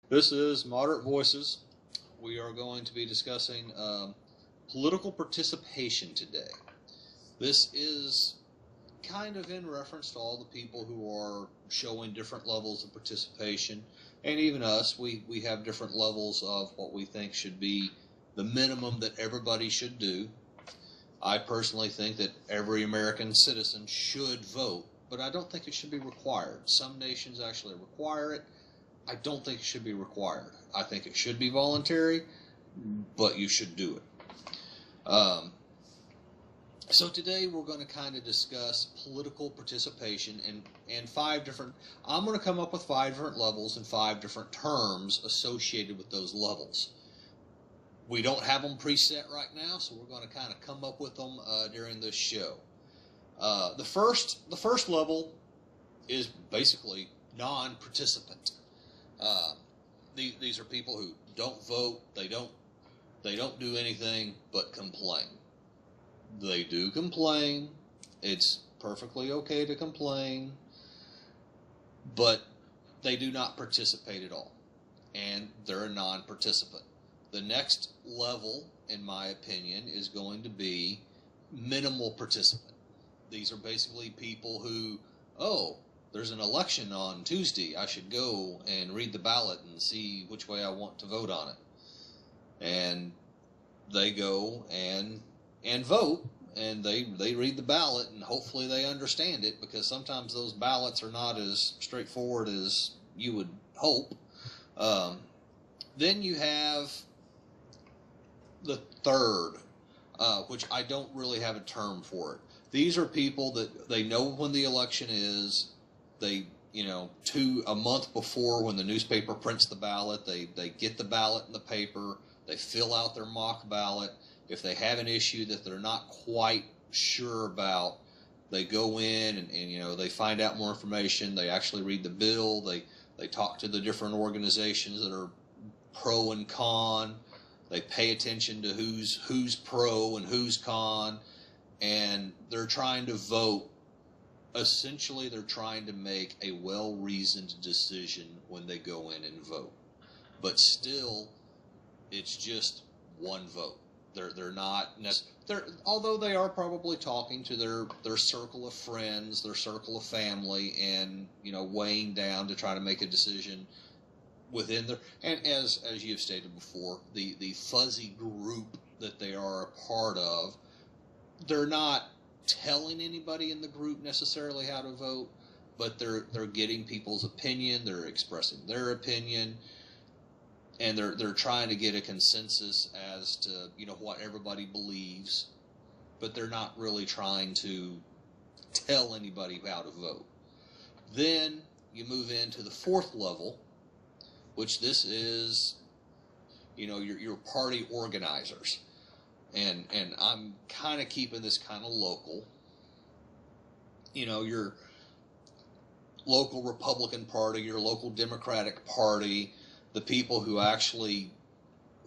This is Moderate Voices. We are going to be discussing political participation today. This is kind of in reference to all the people who are showing different levels of participation, and even us, we have different levels of what we think should be the minimum that everybody should do. I personally think that every American citizen should vote, but I don't think it should be required. Some nations actually require it. I don't think it should be required. I think it should be voluntary, but you should do it. So today we're going to kind of discuss political participation and five different, I'm going to come up with 5 different levels and 5 different terms associated with those levels. We don't have them preset right now, so we're going to kind of come up with them during this show. The first level is basically non-participant. These are people who don't vote, they don't do anything but complain. They do complain. It's perfectly okay to complain, but they do not participate at all, and they're a non-participant. The next level, in my opinion, is going to be minimal participant. These are basically people who, oh, there's an election on Tuesday, I should go and read the ballot and see which way I want to vote on it. And they go and vote, and they read the ballot, and hopefully they understand it, because sometimes those ballots are not as straightforward as you would hope. Then you have the third, which I don't really have a term for it. These are people that they know when the election is. They, a month before, when the newspaper prints the ballot, they get the ballot in the paper, they fill out their mock ballot. If they have an issue that they're not quite sure about, they go in and they find out more information. They actually read the bill. They talk to the different organizations that are pro and con. They pay attention to who's pro and who's con, and they're trying to vote. Essentially, they're trying to make a well-reasoned decision when they go in and vote. But still, it's just one vote. They're not although they are probably talking to their circle of friends, their circle of family, and weighing down to try to make a decision within their, and as you've stated before, the fuzzy group that they are a part of, they're not telling anybody in the group necessarily how to vote, but they're getting people's opinion, they're expressing their opinion, and they're trying to get a consensus as to what everybody believes, but they're not really trying to tell anybody how to vote. Then you move into the fourth level, which this is your party organizers. And I'm kind of keeping this kind of local. Your local Republican Party, your local Democratic Party, the people who actually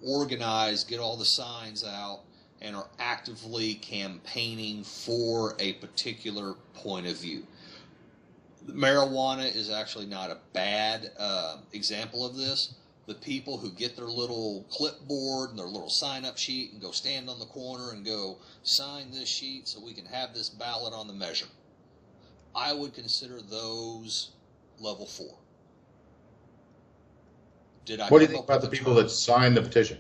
organize, get all the signs out, and are actively campaigning for a particular point of view. Marijuana is actually not a bad example of this. The people who get their little clipboard and their little sign-up sheet and go stand on the corner and go sign this sheet so we can have this ballot on the measure. I would consider those level 4. What do you think about the people that signed the petition?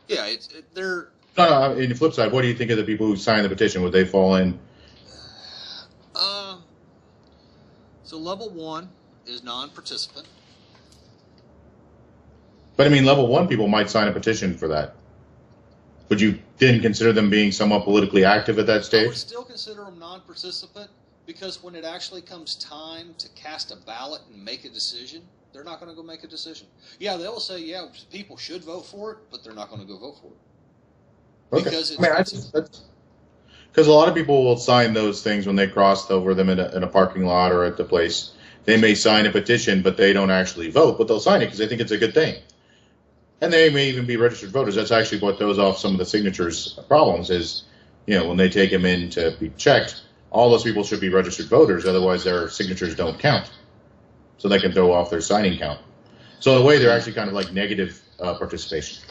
Yeah, they're... No, in the flip side, what do you think of the people who signed the petition? Would they fall in? So level 1 is non-participant. But I mean, level 1 people might sign a petition for that. Would you then consider them being somewhat politically active at that stage? I would still consider them non-participant, because when it actually comes time to cast a ballot and make a decision, they're not going to go make a decision. Yeah, they will say, yeah, people should vote for it, but they're not going to go vote for it. Okay. Because because a lot of people will sign those things when they cross over them in a parking lot or at the place. They may sign a petition, but they don't actually vote, but they'll sign it because they think it's a good thing. And they may even be registered voters. That's actually what throws off some of the signatures problems is, when they take them in to be checked, all those people should be registered voters, otherwise their signatures don't count. So they can throw off their signing count. So in a way, they're actually kind of like negative participation.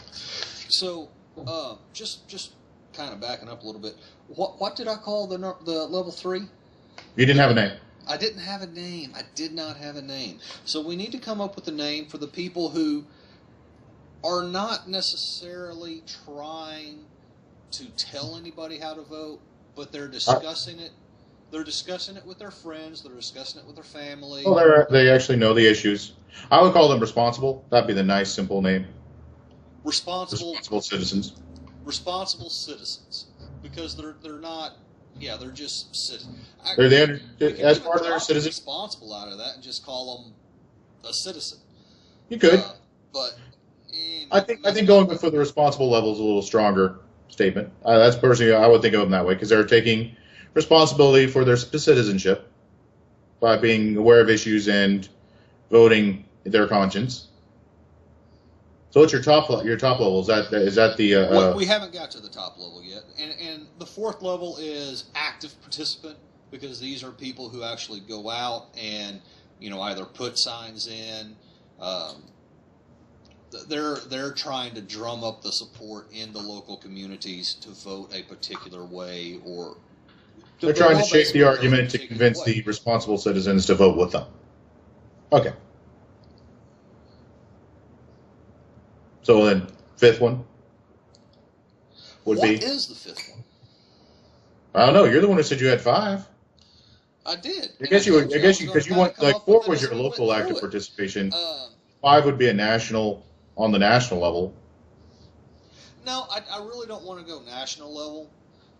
So, just kind of backing up a little bit. What did I call the level 3? You didn't have a name. I didn't have a name. I did not have a name. So we need to come up with a name for the people who are not necessarily trying to tell anybody how to vote, but they're discussing it. They're discussing it with their friends. They're discussing it with their family. Well, they actually know the issues. I would call them responsible. That'd be the nice, simple name. Responsible citizens. Responsible citizens, because they're not. Yeah, they're just citizens. They're there as part of their citizens. Responsible out of that, and just call them a citizen. You could, but I think going for the responsible level is a little stronger statement. That's personally, I would think of them that way, because they're taking responsibility for their citizenship by being aware of issues and voting their conscience. So what's your top level? Is that the? Well, we haven't got to the top level yet, and the 4th level is active participant, because these are people who actually go out and either put signs in. They're trying to drum up the support in the local communities to vote a particular way, or they're trying to shape the argument to convince the responsible citizens to vote with them. Okay. So then, 5th one would be. What is the 5th one? I don't know. You're the one who said you had 5. I did. I guess you because you want, like, 4 was your local active participation. 5 would be on the national level. No, I really don't want to go national level.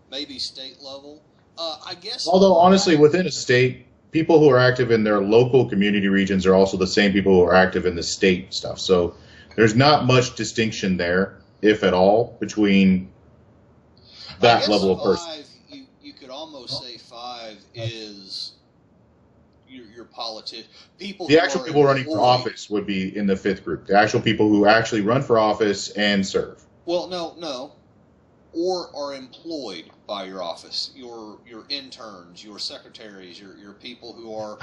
Maybe state level. I guess. Although honestly, within a state, people who are active in their local community regions are also the same people who are active in the state stuff. So there's not much distinction there, if at all, between that level of person. You could almost say 5 is your politician. The actual people running for office would be in the 5th group. The actual people who actually run for office and serve. Well, no. Or are employed by your office. Your interns, your secretaries, your people who are.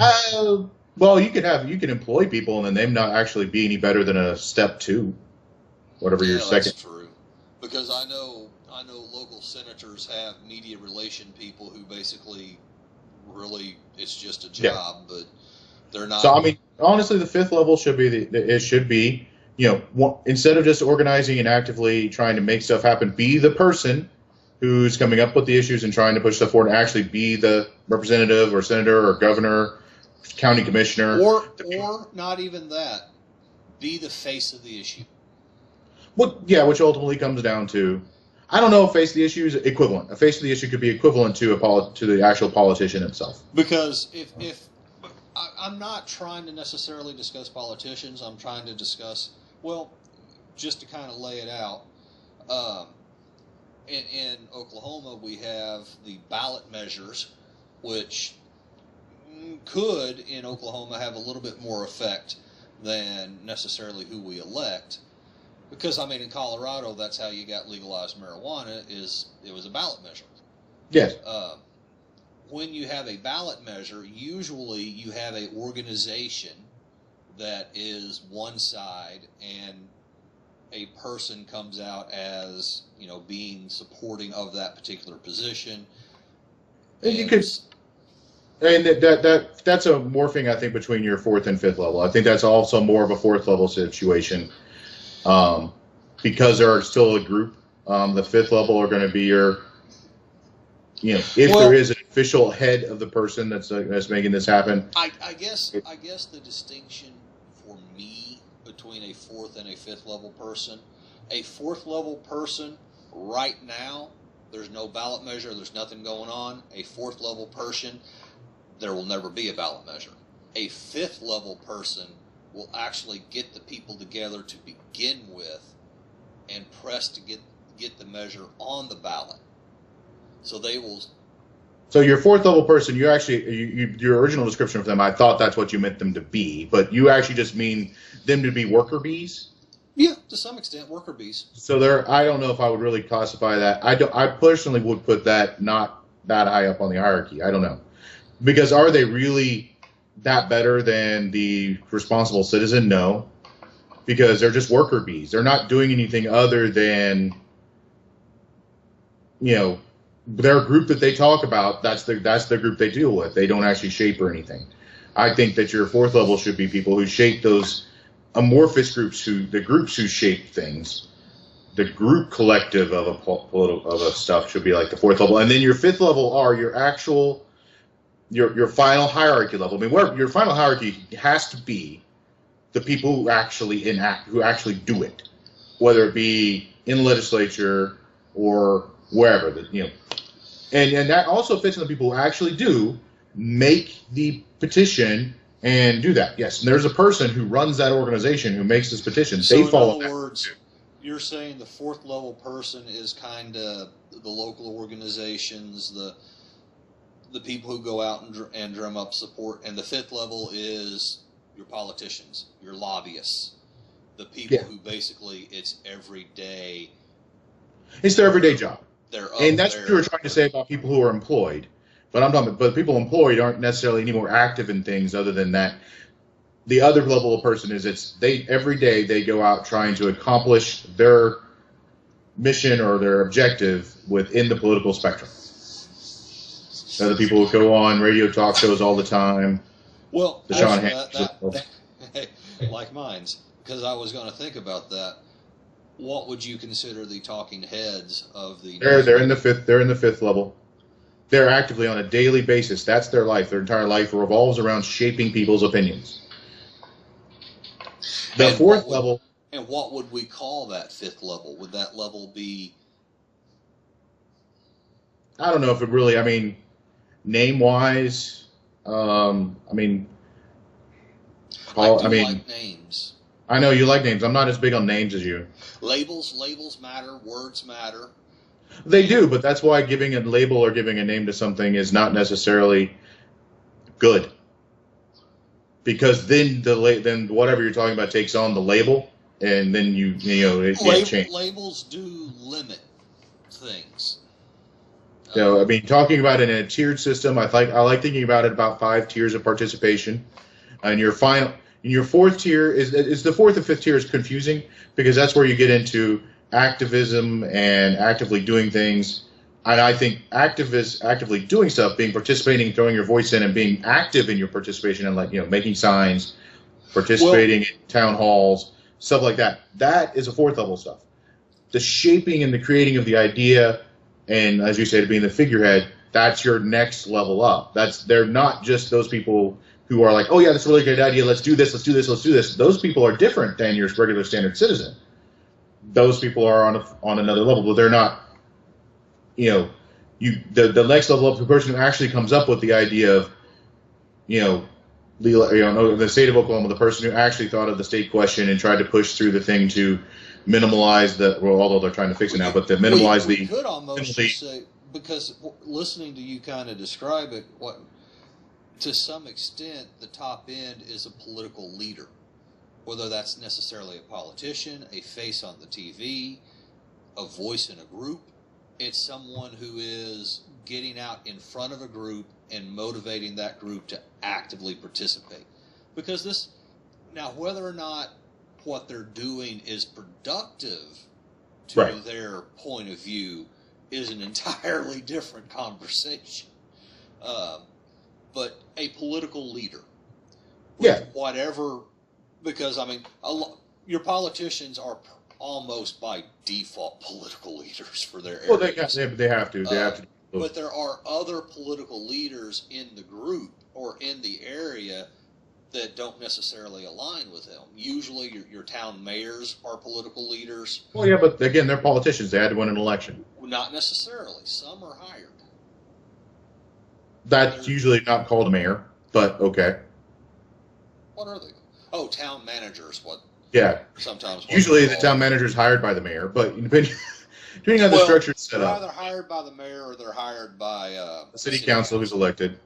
Well, you can employ people and then them not actually be any better than a step 2, whatever your second. That's true, because I know local senators have media relation people who basically really it's just a job, but they're not. So I mean, honestly, the 5th level should be instead of just organizing and actively trying to make stuff happen, be the person who's coming up with the issues and trying to push stuff forward, and actually be the representative or senator or governor, county commissioner. Or not even that. Be the face of the issue. Well, yeah, which ultimately comes down to, I don't know if face of the issue is equivalent. A face of the issue could be equivalent to the actual politician himself. Because if I'm not trying to necessarily discuss politicians, I'm trying to discuss, well, just to kind of lay it out, in Oklahoma we have the ballot measures, which could, in Oklahoma, have a little bit more effect than necessarily who we elect. Because, I mean, in Colorado, that's how you got legalized marijuana, it was a ballot measure. Yes. When you have a ballot measure, usually you have an organization that is one side, and a person comes out as, being supporting of that particular position. And you could. And that's a morphing, I think, between your 4th and 5th level. I think that's also more of a 4th level situation, because there are still a group. The 5th level are going to be your, there is an official head of the person that's making this happen. I guess the distinction for me between a 4th and a 5th level person, a 4th level person right now, there's no ballot measure, there's nothing going on. A 4th level person, there will never be a ballot measure. A 5th level person will actually get the people together to begin with and press to get the measure on the ballot. So they will. So your 4th level person, you actually, your original description of them, I thought that's what you meant them to be, but you actually just mean them to be worker bees? Yeah, to some extent, worker bees. So I don't know if I would really classify that. I personally would put that not that high up on the hierarchy. I don't know. Because are they really that better than the responsible citizen? No. because they're just worker bees. They're not doing anything other than, their group that they talk about. That's the group they deal with. They don't actually shape or anything. I think that your fourth level should be people who shape those amorphous groups, the groups who shape things. The group collective of a stuff should be like the fourth level, and then your fifth level are your actual, your final hierarchy level. I mean, where your final hierarchy has to be the people who actually do it, whether it be in the legislature or wherever. And that also fits in the people who actually do make the petition and do that. Yes, and there's a person who runs that organization who makes this petition. So they in follow other words, you're saying the fourth level person is kind of the local organizations, the people who go out and drum up support, and the fifth level is your politicians, your lobbyists, the people who basically it's every day. It's their everyday job. And that's what you were trying to say about people who are employed. But I'm talking. But people employed aren't necessarily any more active in things other than that. The other level of person is every day they go out trying to accomplish their mission or their objective within the political spectrum. So the people who go on radio talk shows all the time. Well, the Sean Hannity, like mine's, because I was going to think about that. What would you consider the talking heads of the? They're in the fifth. They're in the fifth level. They're actively on a daily basis. That's their life. Their entire life revolves around shaping people's opinions. The fourth level. And what would we call that fifth level? Would that level be? I don't know if it really. I mean, name wise. I mean. Like names. I know you like names. I'm not as big on names as you. Labels matter. Words matter. They do, but that's why giving a label or giving a name to something is not necessarily good. Because then then whatever you're talking about takes on the label, and then it changes. Labels do limit things. I mean, talking about it in a tiered system, I like thinking about it about 5 tiers of participation, and your fourth tier is the fourth and fifth tier is confusing because that's where you get into activism and actively doing things. And I think actively doing stuff, participating, throwing your voice in, and being active in your participation, and making signs, participating in town halls, stuff like that. That is a fourth level stuff. The shaping and the creating of the idea, and as you said, being the figurehead, that's your next level up. They're not just those people who are like, oh yeah, that's a really good idea. Let's do this. Let's do this. Let's do this. Those people are different than your regular standard citizen. Those people are on another level, but they're not. The next level up, the person who actually comes up with the idea of, the state of Oklahoma, the person who actually thought of the state question and tried to push through the thing to minimize although they're trying to fix it now, but to minimize we could almost say, because listening to you kind of describe it, to some extent, the top end is a political leader, whether that's necessarily a politician, a face on the TV, a voice in a group. It's someone who is getting out in front of a group and motivating that group to actively participate. Because whether or not what they're doing is productive to their point of view is an entirely different conversation. But a political leader, whatever, because your politicians are almost by default political leaders for their areas. Well, they have to. They have to. But there are other political leaders in the group or in the area that don't necessarily align with them. Usually, your town mayors are political leaders. Well, yeah, but again, they're politicians. They had to win an election. Not necessarily. Some are hired. That's usually not called a mayor, but okay. What are they? Oh, town managers. What? Yeah. Sometimes. Usually, the town manager is hired by the mayor, but depending on the structure it's set up. They're either hired by the mayor or they're hired by the city council who's elected.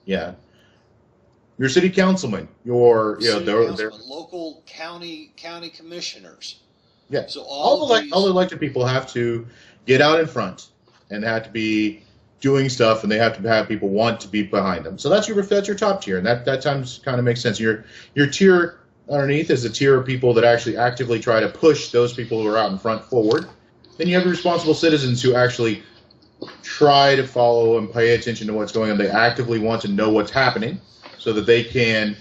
Yeah. Your city councilman, your they're local county commissioners. Yeah. So all elected people have to get out in front and have to be doing stuff, and they have to have people want to be behind them. So that's your top tier, and that times kind of makes sense. Your tier underneath is a tier of people that actually actively try to push those people who are out in front forward. Then you have the responsible citizens who actually try to follow and pay attention to what's going on. They actively want to know what's happening so that they can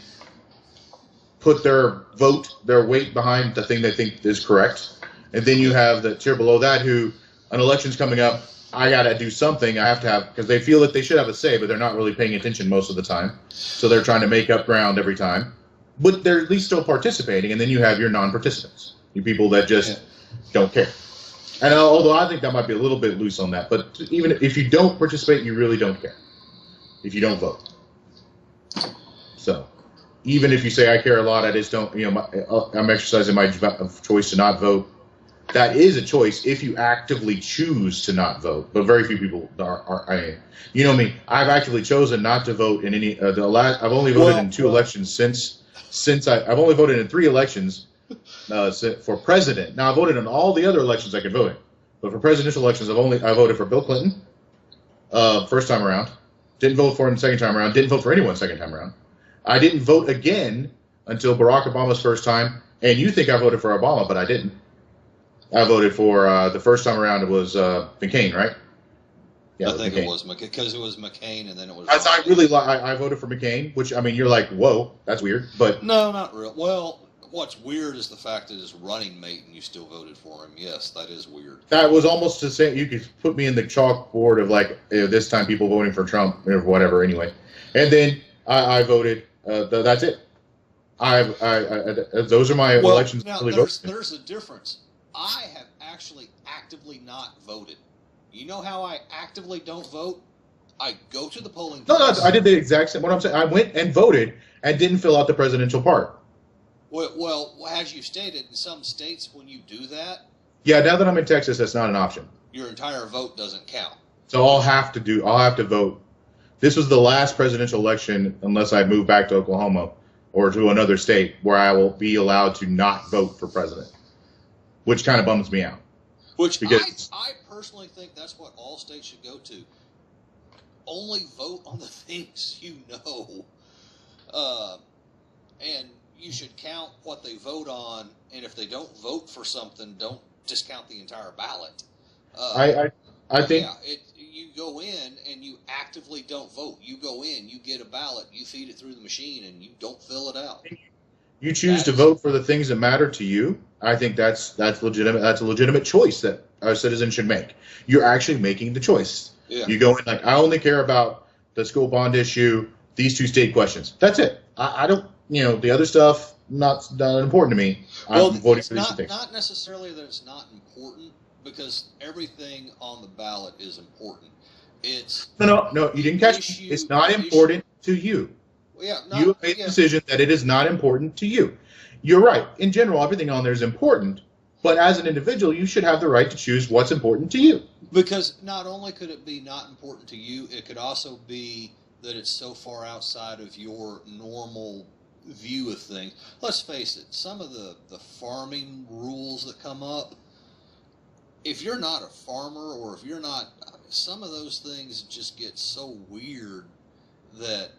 put their vote, their weight behind the thing they think is correct. And then you have the tier below that who, an election's coming up, I got to do something. I have to have, because they feel that they should have a say, but they're not really paying attention most of the time. So they're trying to make up ground every time. But they're at least still participating. And then you have your non-participants, you people that just don't care. And although I think that might be a little bit loose on that, but even if you don't participate, you really don't care if you don't vote. So even if you say I care a lot, I just don't, I'm exercising my choice to not vote. That is a choice if you actively choose to not vote. But very few people are you know me. I've actively chosen not to vote in any. I've only voted in 2 elections since I've only voted in 3 elections. For president. Now I voted in all the other elections I could vote in, but for presidential elections, I voted for Bill Clinton first time around. Didn't vote for him second time around. Didn't vote for anyone second time around. I didn't vote again until Barack Obama's first time. And you think I voted for Obama, but I didn't. I voted for the first time around. It was McCain, right? Yeah, I think it was McCain because it was McCain, and then it was. I voted for McCain, which I mean, you're like, whoa, that's weird, but no, not real. Well. What's weird is the fact that his running mate and you still voted for him. Yes, that is weird. That was almost to say you could put me in the chalkboard of like this time people voting for Trump or whatever. Anyway, and then I voted. That's it. Those are my elections. Now there's a difference. I have actually actively not voted. You know how I actively don't vote? I go to the polling place. No, I did the exact same. What I'm saying, I went and voted and didn't fill out the presidential part. Well, as you stated, in some states, when you do that... Yeah, now that I'm in Texas, that's not an option. Your entire vote doesn't count. So I'll have to vote. This was the last presidential election, unless I move back to Oklahoma or to another state, where I will be allowed to not vote for president, which kind of bums me out. Because I personally think that's what all states should go to. Only vote on the things you know. And... you should count what they vote on, and if they don't vote for something, don't discount the entire ballot. I think you go in and you actively don't vote. You go in, you get a ballot, you feed it through the machine, and you don't fill it out. You choose to vote for the things that matter to you. I think that's legitimate. That's a legitimate choice that our citizens should make. You're actually making the choice. Yeah. You go in like, I only care about the school bond issue, these 2 state questions. That's it. I don't. The other stuff, not important to me. Well, I'm voting for these things. Not necessarily that it's not important, because everything on the ballot is important. It's no, you didn't catch me. It's not important to you. Well, yeah, you have made the decision that it is not important to you. You're right. In general, everything on there is important, but as an individual, you should have the right to choose what's important to you. Because not only could it be not important to you, it could also be that it's so far outside of your normal view of things. Let's face it, some of the farming rules that come up, if you're not a farmer, or if you're not, some of those things just get so weird that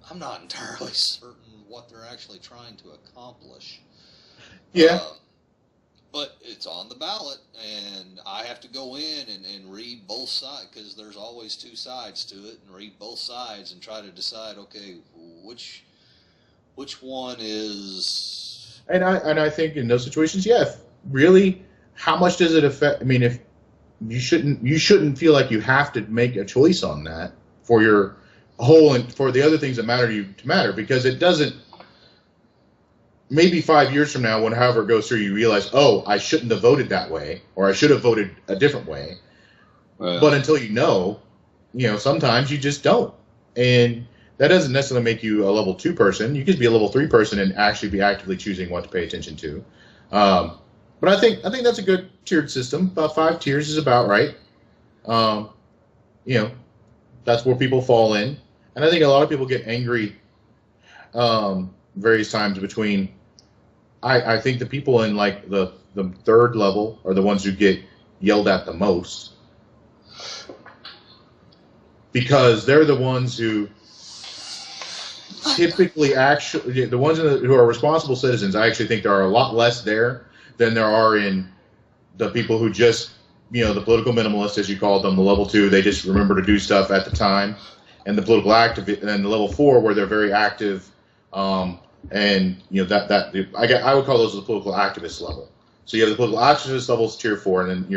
I'm not entirely certain what they're actually trying to accomplish. Yeah. But it's on the ballot, and I have to go in and read both sides, because there's always 2 sides to it, and read both sides and try to decide, okay, which one is... And I think in those situations, yeah, really, how much does it affect? I mean, if you shouldn't feel like you have to make a choice on that for your whole and for the other things that matter to you to matter, because it doesn't. Maybe 5 years from now, when however it goes through, you realize, oh, I shouldn't have voted that way, or I should have voted a different way. But until sometimes you just don't, and that doesn't necessarily make you a level 2 person. You could be a level 3 person and actually be actively choosing what to pay attention to. But I think that's a good tiered system. About 5 tiers is about right. That's where people fall in, and I think a lot of people get angry various times between. I think the people in like the 3rd level are the ones who get yelled at the most, because they're the ones who typically actually the ones who are responsible citizens. I actually think there are a lot less there than there are in the people who just, the political minimalists, as you called them, the level 2. They just remember to do stuff at the time, and the political active, and the level 4 where they're very active, and I would call those the political activist level. So you have the political activist levels, tier 4, and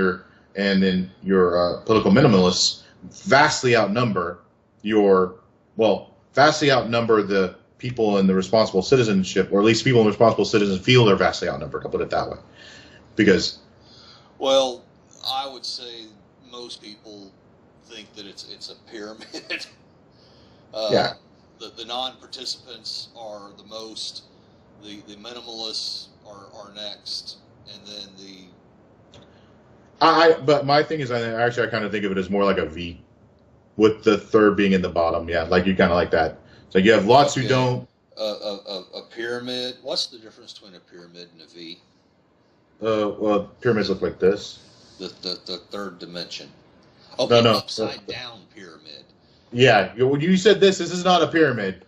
then your political minimalists vastly outnumber the people in the responsible citizenship, or at least people in responsible citizens feel they're vastly outnumbered. I'll put it that way, because. Well, I would say most people think that it's a pyramid. Yeah. The non-participants are the most. The minimalists are next, and then But my thing is, I kind of think of it as more like a V, with the third being in the bottom. Yeah, like you kind of like that. So you have lots who don't. A pyramid. What's the difference between a pyramid and a V? Well, pyramids look like this. The third dimension. Oh, no, upside down pyramid. Yeah, you said this. This is not a pyramid.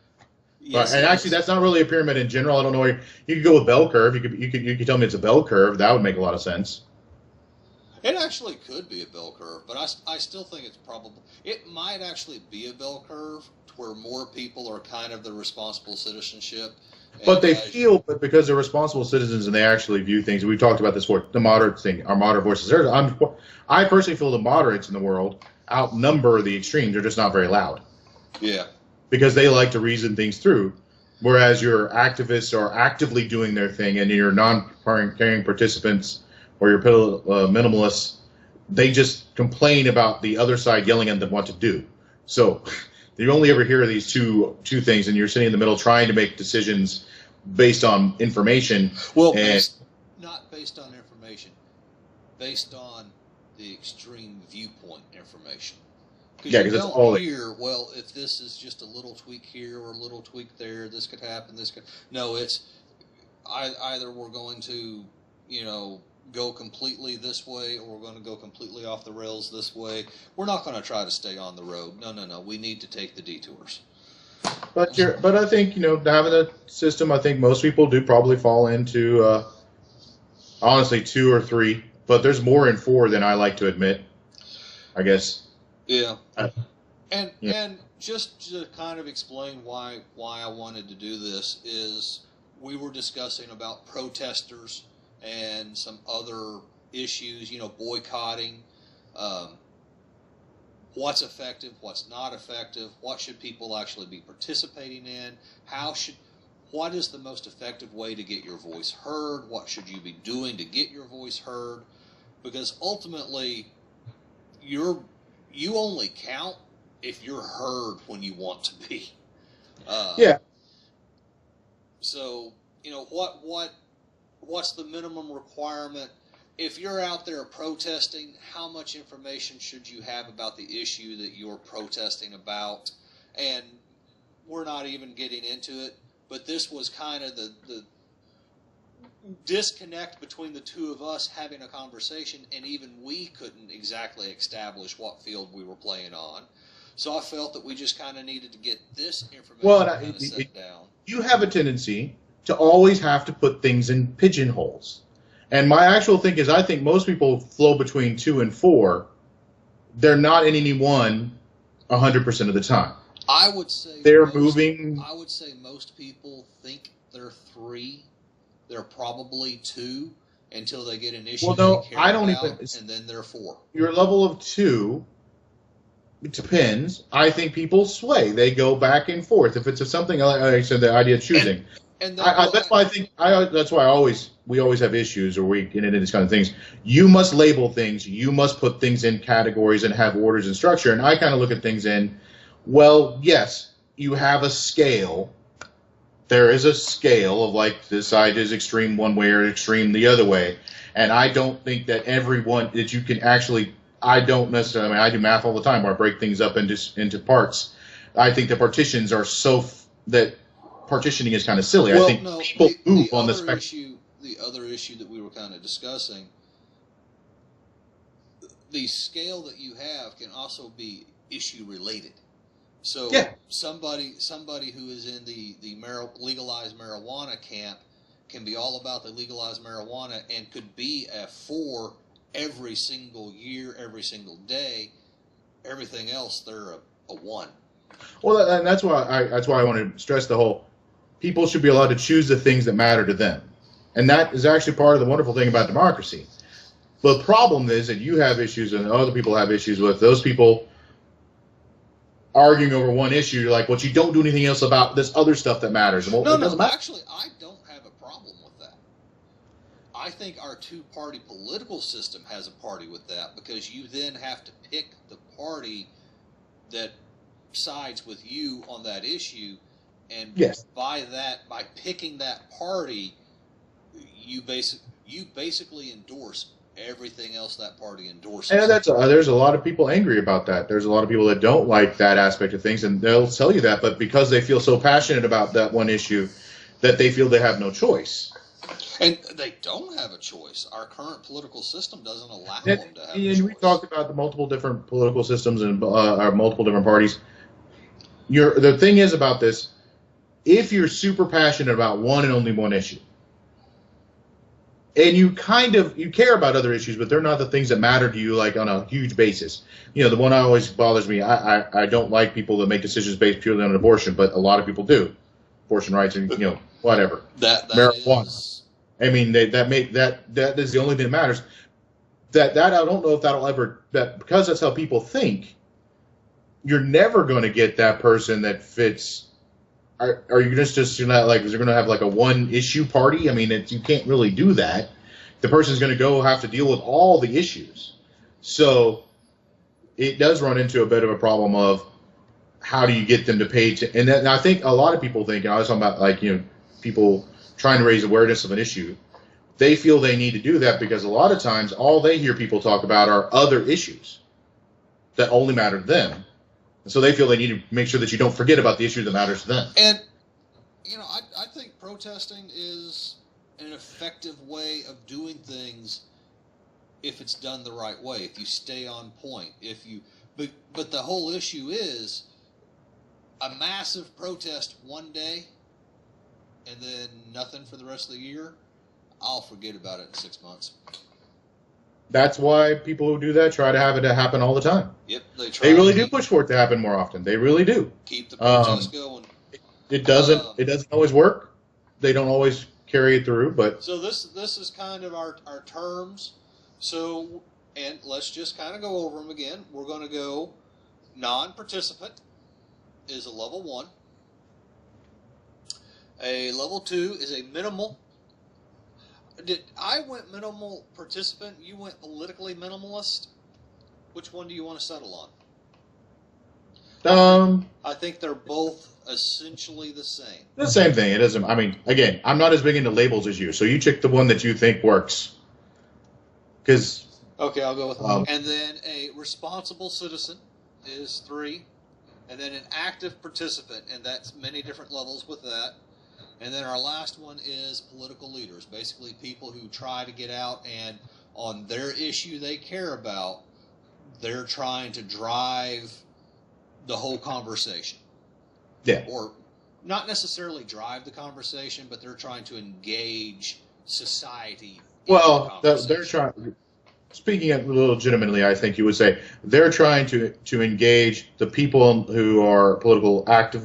Yes, and actually, that's not really a pyramid in general. I don't know. You could go with bell curve. You could tell me it's a bell curve. That would make a lot of sense. It actually could be a bell curve, but I still think it's probable. It might actually be a bell curve to where more people are kind of the responsible citizenship. But but because they're responsible citizens and they actually view things. We talked about this before. The moderate thing, our moderate voices. I personally feel the moderates in the world outnumber the extremes. They're just not very loud. Yeah. Because they like to reason things through, whereas your activists are actively doing their thing, and your non-caring participants or your minimalists, they just complain about the other side yelling at them what to do. So you only ever hear these two things, and you're sitting in the middle trying to make decisions based on information. Well, not based on information, based on the extreme viewpoint information. Because you don't hear, well, if this is just a little tweak here or a little tweak there, this could happen, No, it's either we're going to, go completely this way, or we're going to go completely off the rails this way. We're not going to try to stay on the road. No. We need to take the detours. But I think, having a system, I think most people do probably fall into, honestly, 2 or 3. But there's more in 4 than I like to admit, I guess. Yeah, and just to kind of explain why I wanted to do this is we were discussing about protesters and some other issues, boycotting, what's effective, what's not effective, what should people actually be participating in, what is the most effective way to get your voice heard, what should you be doing to get your voice heard, because ultimately you only count if you're heard when you want to be. Yeah. So, what's the minimum requirement? If you're out there protesting, how much information should you have about the issue that you're protesting about? And we're not even getting into it, but this was kind of the disconnect between the two of us having a conversation, and even we couldn't exactly establish what field we were playing on. So I felt that we just kind of needed to get this information set down. You have a tendency to always have to put things in pigeonholes. And my actual thing is, I think most people flow between 2 and 4. They're not in any one 100% of the time. I would say I would say most people think they're 3. They're probably 2 until they get an issue. Well, no, I don't even. And then they're 4. Your level of 2, it depends. I think people sway. They go back and forth. If it's something, like I said, the idea of choosing. That's why I think we always have issues, or we get into these kind of things. You must label things. You must put things in categories and have orders and structure. And I kind of look at things in, well, yes, you have a scale. There is a scale of like this side is extreme one way or extreme the other way. And I don't think that that you can actually, I don't necessarily, I do math all the time where I break things up into parts. I think the partitions are that partitioning is kind of silly. Well, I think people move on the spectrum. The other issue that we were kind of discussing, the scale that you have can also be issue related. So Yeah. somebody who is in the legalized marijuana camp can be all about the legalized marijuana and could be a 4 every single year, every single day. Everything else, they're a 1. Well, and that's why I want to stress the whole people should be allowed to choose the things that matter to them, and that is actually part of the wonderful thing about democracy. The problem is that you have issues and other people have issues with those people arguing over one issue, like, well, you don't do anything else about this other stuff that matters. Well, No, it doesn't no, matter. actually, I don't have a problem with that. I think our 2-party political system has a party with that, because you then have to pick the party that sides with you on that issue, and Yes. by picking that party, you basically endorse everything else that party endorses. And there's a lot of people angry about that. There's a lot of people that don't like that aspect of things, and they'll tell you that, but because they feel so passionate about that one issue, that they feel they have no choice. And they don't have a choice. Our current political system doesn't allow And, them to have a and choice. we talked about the multiple different political systems and multiple different parties. The thing is about this, if you're super passionate about one and only one issue, and you care about other issues, but they're not the things that matter to you, like on a huge basis. The one that always bothers me, I don't like people that make decisions based purely on abortion, but a lot of people do. Abortion rights and, whatever. That marijuana. is... I mean, that is the only thing that matters. That I don't know if that'll ever, because that's how people think, you're never going to get that person that fits. Are you just not like, is there going to have like a one issue party? I mean, you can't really do that. The person's going to have to deal with all the issues. So it does run into a bit of a problem of how do you get them to pay to, and I think a lot of people think, I was talking about like, people trying to raise awareness of an issue. They feel they need to do that because a lot of times all they hear people talk about are other issues that only matter to them. So they feel they need to make sure that you don't forget about the issue that matters to them. And, I think protesting is an effective way of doing things if it's done the right way, if you stay on point, but the whole issue is a massive protest one day and then nothing for the rest of the year. I'll forget about it in 6 months. That's why people who do that try to have it to happen all the time. Yep, they try. They really do push for it to happen more often. They really do. Keep the protest going. It doesn't always work. They don't always carry it through, but so this is kind of our terms. So, and let's just kind of go over them again. We're going to go non-participant is a level 1. A level 2 is a minimal. I went minimal participant. You went politically minimalist. Which one do you want to settle on? I think they're both essentially the same. The same thing. It doesn't. I mean, again, I'm not as big into labels as you, so you check the one that you think works. Because okay, I'll go with one. And then a responsible citizen is 3, and then an active participant, and that's many different levels with that. And then our last one is political leaders, basically people who try to get out and on their issue they care about, they're trying to drive the whole conversation. Yeah. Or not necessarily drive the conversation, but they're trying to engage society. Well, they're trying. Speaking of legitimately, I think you would say they're trying to engage the people who are political active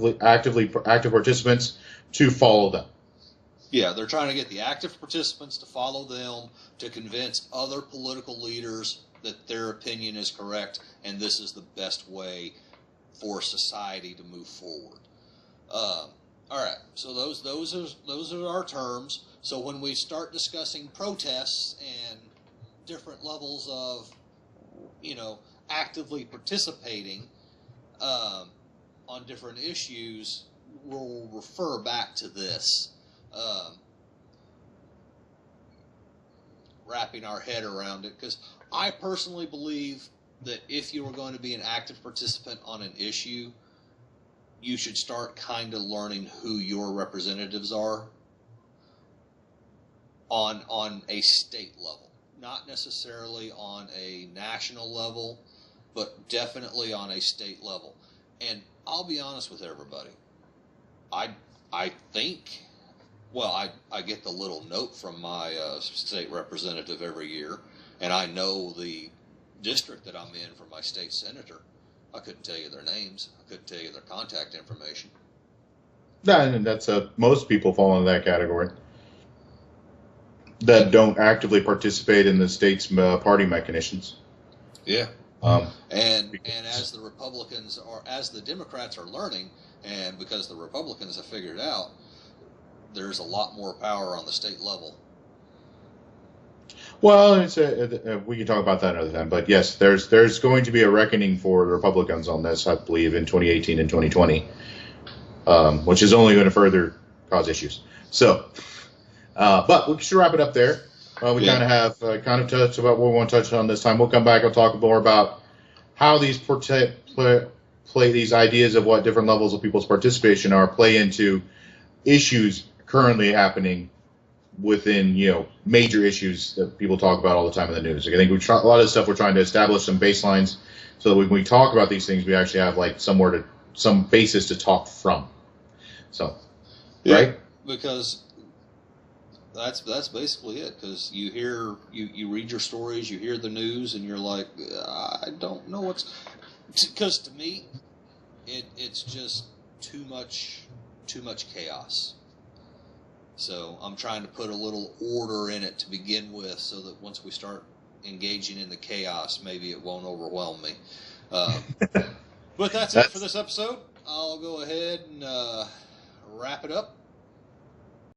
participants to follow them. Yeah, they're trying to get the active participants to follow them, to convince other political leaders that their opinion is correct and this is the best way for society to move forward. All right, so those are our terms. So when we start discussing protests and different levels of, actively participating on different issues, we'll refer back to this, wrapping our head around it, because I personally believe that if you were going to be an active participant on an issue, you should start kind of learning who your representatives are on a state level, not necessarily on a national level, but definitely on a state level. And I'll be honest with everybody. I think, well, I get the little note from my state representative every year, and I know the district that I'm in for my state senator. I couldn't tell you their names. I couldn't tell you their contact information. Yeah, and that's most people fall into that category that don't actively participate in the state's party mechanisms. Yeah. And as the Republicans are, as the Democrats are learning, and because the Republicans have figured out, there's a lot more power on the state level. Well, it's we can talk about that another time. But yes, there's going to be a reckoning for the Republicans on this, I believe, in 2018 and 2020, which is only going to further cause issues. So, but we should wrap it up there. We kind of have kind of touched about what we want to touch on this time. We'll come back and talk more about how these play these ideas of what different levels of people's participation are play into issues currently happening within, major issues that people talk about all the time in the news. Like, I think a lot of the stuff we're trying to establish some baselines so that when we talk about these things, we actually have like some basis to talk from. So, right? Because that's basically it. Because you read your stories, you hear the news, and you're like, I don't know what's. Because to me, it's just too much chaos. So I'm trying to put a little order in it to begin with, so that once we start engaging in the chaos, maybe it won't overwhelm me. But that's it for this episode. I'll go ahead and wrap it up.